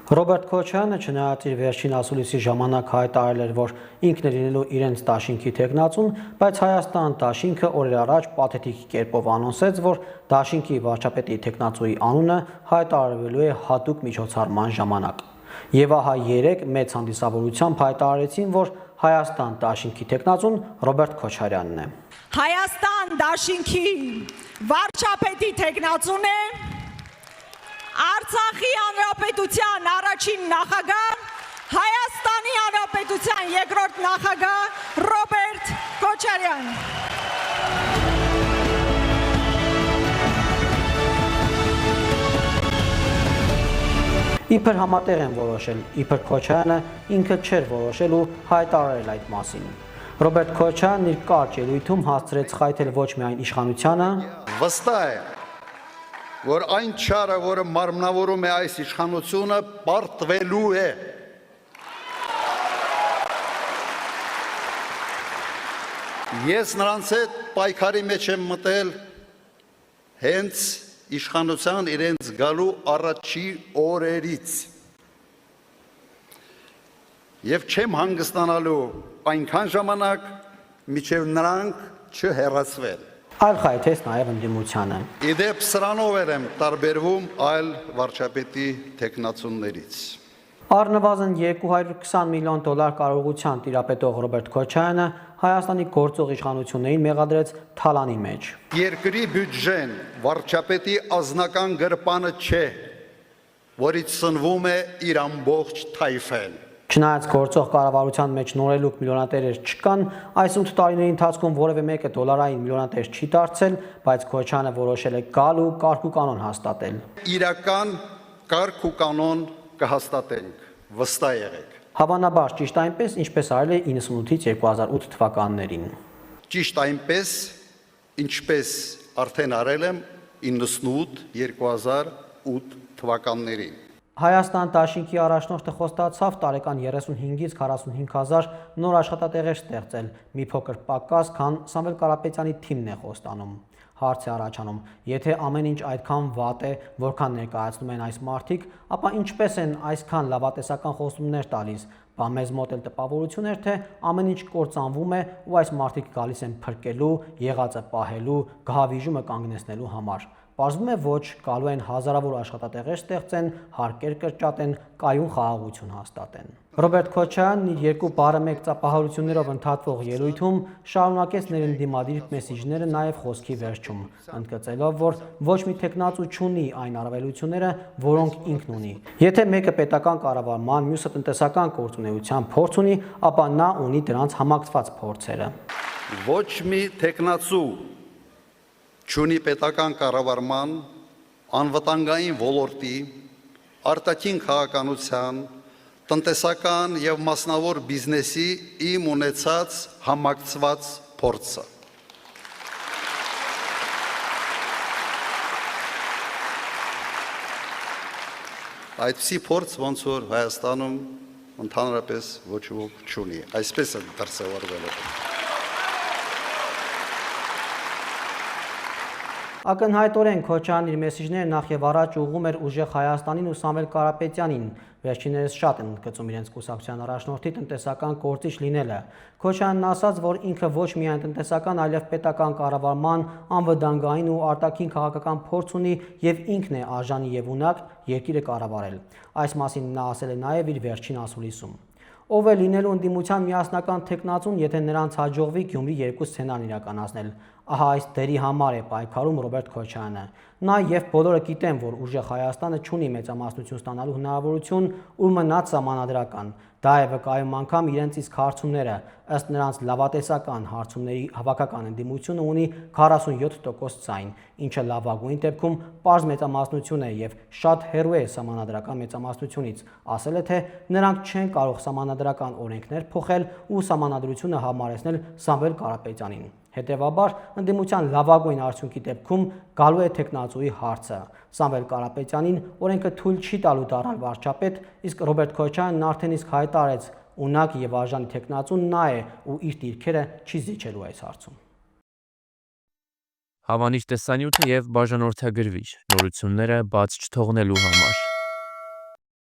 Ռոբերտ Քոչյանը չնայած իր վերջին ասուլիսի ժամանակ հայտարարել էր, որ ինքն է լինելու իրենց դաշինքի թեկնածուն, բայց Հայաստան դաշինքը օրեր առաջ պաթետիկ կերպով անոնսեց, որ դաշինքի վարչապետի թեկնածուի անունը հայտարարվելու է հատուկ միջոցառման ժամանակ։ Եվ ահա երեկ մեծ հանդիսավորությամբ հայտարարեցին, որ Հայաստան դաշինքի թեկնածուն Ռոբերտ Քոչարյանն է։ Հայաստան դաշինքի վարչապետի թեկնածուն է Արցախի հանրապետության առաջին նախագահ, Հայաստանի հանրապետության երկրորդ նախագահ Ռոբերտ Քոչարյան։ Իբր համատեղ են որոշել, իբր Քոչարյանը ինքը չէր որոշել ու հայտարարել այդ մասին։ Ռոբերտ Քոչարյանն իր կարճ ելույթում հասցրեց խայթել ոչ միայն իշխանությանը, վստահ է, որ այն չարը, որը մարմնավորում է այս իշխանությունը, պարտվելու է։ Ես նրանց հետ պայքարի մեջ եմ մտել հենց իշխանության իրենց գալու առաջի օրերից։ Եվ չեմ հանգստանալու այնքան ժամանակ, մինչև նրանք չհեռացվեն։ այլ խայթեց նաև ընդդիմությանը։ Իդեպ սրանով եմ տարբերվում այլ վարչապետի թեկնածուններից։ Առնվազն $220 միլիոն կարողության տիրապետող Ռոբերտ Քոչարյանը Հայաստանի գործող իշխանություններին մեղադրեց թալանի մեջ։ Երկրի բյուջեն վարչապետի ազնական գրպանը չէ, որից սնվում է իր ամբողջ թայֆեն։ Չնայած գործող կառավարության մեջ նորելուկ միլիոնատերեր չկան, այս 8 տարիների ընթացքում որևէ մեկը դոլարային միլիոնատեր չի դարձել, բայց Քոչյանը որոշել է գալ ու կարգ ու կանոն հաստատել։ Իրական կարգ ու կանոն կհաստատենք, վստահ եղեք։ Հավանաբար ճիշտ այնպես, ինչպես արել է 98-ից 2008 թվականներին։ Ճիշտ այնպես, ինչպես արդեն արել եմ 98-2008 թվականներին։ Հայաստան դաշինքի առաջնորդը խոստացավ տարեկան 35-ից 45 հազար նոր աշխատատեղեր ստեղծել, մի փոքր պակաս, քան Սամվել Կարապետյանի թիմն է խոստանում։ Հարց է առաջանում, եթե ամեն ինչ այդքան վատ է, որքան ներկայացնում են այս մարդիկ, ապա ինչպես են այսքան լավատեսական խոստումներ տալիս, բա մեզ մոտ էլ տպավորություն էր, թե ամեն ինչ կործանվում է ու այս մարդիկ գալիս են փրկելու, եղածը պահելու, գահավիժումը կանգնեցնելու համար։ Պարզվում է ոչ, գալու են հազարավոր աշխատատեղեր ստեղծեն, հարկեր կրճատեն, կայուն խաղաղություն հաստատեն։ Ռոբերտ Քոչարյանն իր երկու բառը մեկ ծափահարություններով ընդհատվող ելույթում շարունակեց ներընդդիմադիր մեսիջները նաև խոսքի վերջում, ընդգծելով, որ ոչ մի թեկնածու չունի այն առավելությունները, որոնք ինքն ունի։ Եթե մեկը պետական կառավարման, մյուսը տնտեսական գործունեության փորձ ունի, ապա նա ունի դրանց համակցված փորձերը։ Ոչ մի թեկնածու չունի պետական կառավարման, անվտանգային ոլորտի, արտաքին քաղաքականության, տնտեսական եւ մասնավոր բիզնեսի իմ ունեցած համակցված փորձը։ Այդպիսի փորձ ոնց որ Հայաստանում ընդհանրապես ոչ ոք չունի, այսպես է դրսևորվել։ Ակնհայտորեն Քոչարյանն իր մեսիջները նախ եւ առաջ ուղղում էր ուժեղ Հայաստանին ու Սամվել Կարապետյանին, վերջիններս շատ են ընդգծում իրենց կուսակցության առաջնորդի տնտեսական գործիչ լինելը։ Քոչարյանն ասաց, որ ինքը ոչ միայն տնտեսական, այլև պետական կառավարման, անվտանգային ու արտաքին քաղաքական փորձ ունի եւ ինքն է արժանի եւ ունակ երկիրը կառավարել։ Այս մասին նա ասել է նաեւ իր վերջին ասուլիսում։ Ով է լինելու ընդդիմության միասնական թեկնածուն, եթե նրանց հաջողվի Գյումրի 2 սցենարն իրականացնել։ Ահա այս դերի համար է պայքարում Ռոբերտ Քոչարյանը։ Նա եւ բոլորը գիտեն, որ ուժեղ Հայաստանը չունի մեծամասնություն ստանալու հնարավորություն ու մնաց սահմանադրական։ Դա է վկայում անգամ իրենց իսկ հարցումները, ըստ նրանց լավատեսական հարցումների հավաքական ընդդիմությունը ունի 47% ձայն, ինչը լավագույն դեպքում պարզ մեծամասնություն է եւ շատ հեռու է սահմանադրական մեծամասնությունից, ասել է, թե նրանք չեն կարող սահմանադրական օրենքներ փոխել ու սահմանադրությունը համարեցնել Սամվել Կարապետյանին։ Հետևաբար, ընդդիմության լավագույն արդյունքի դեպքում գալու է թեկնածուի հարցը։ Սամվել Կարապետյանին օրենքը թույլ չի տալու դառնալ վարչապետ, իսկ Ռոբերտ Քոչարյանն արդեն իսկ հայտարարեց, ունակ եւ արժանի թեկնածուն նա է ու իր դիրքերը չի զիջելու այս հարցում։ Հավանիչ տեսանյութը եւ բաժանորդագրվիչ նորությունները բաց չթողնելու համար։